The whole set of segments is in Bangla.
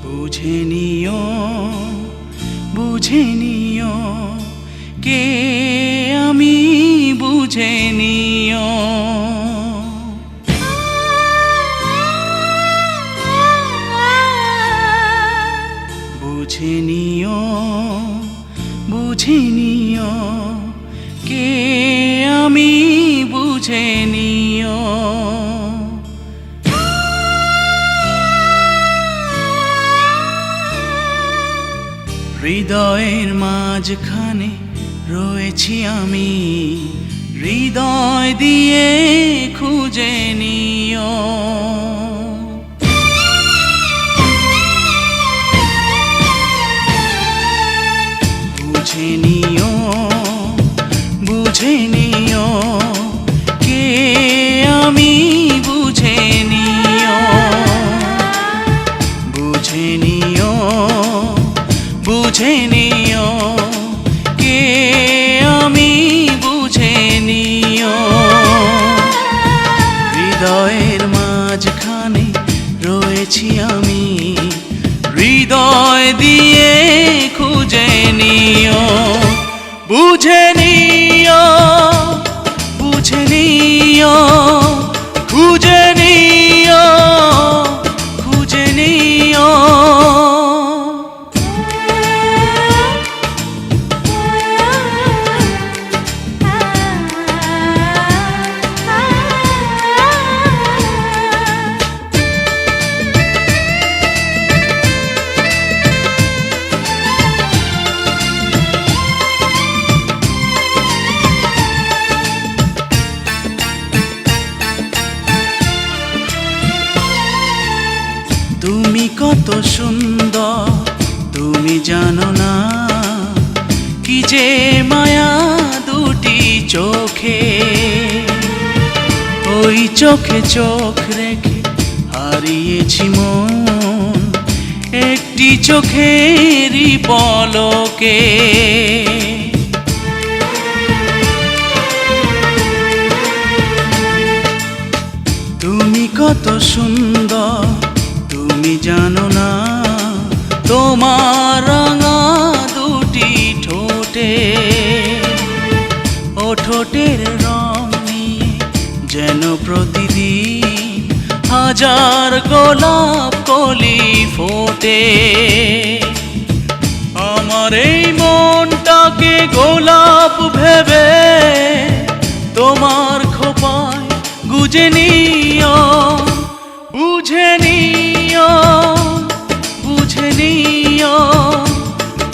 বুঝে নিও, বুঝে নিও, কে আমি বুঝে নিও। বুঝে নিও, বুঝে নিও, কে আমি বুঝে নিও। হৃদয়ের মাঝখানে রয়েছি আমি, হৃদয় দিয়ে খুঁজে নিও। বুঝে নিও, বুঝে নিও, কে আমি বুঝে নিও। বুঝে নিও, বুঝে নিও, কে আমি বুঝে নিও। হৃদয়ের মাঝখানে রয়েছি আমি, হৃদয় দিয়ে খুঁজে নিও। বুঝে নিও, বুঝে নিও, খুঁজে নিও, খুঁজে নিও। তুমি কত সুন্দর তুমি জানো না, কি যে মায়া দুটি চোখে। ওই চোখে চোখ রেখে হারিয়েছি মন, একটি চোখেরই পলকে। তুমি কত সুন্দর তুমি জানো না, তোমার রাঙা দুটি ঠোঁটে। ও ঠোঁটের রং নিয়ে যেন প্রতিদিন হাজার গোলাপ কলি ফোটে। আমার এই মনটাকে গোলাপ ভেবে তোমার খোপায় গুজে নিও। বুঝে নিও, বুঝে নিও,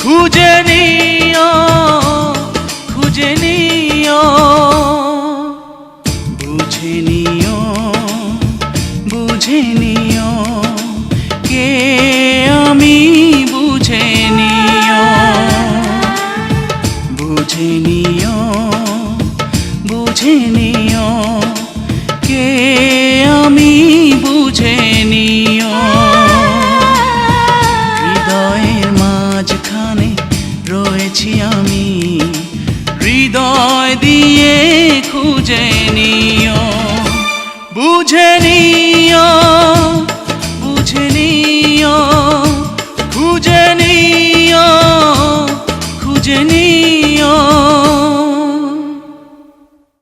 খুঁজে নিও, খুঁজে নিও। বুঝে নিও, বুঝে নিও, কে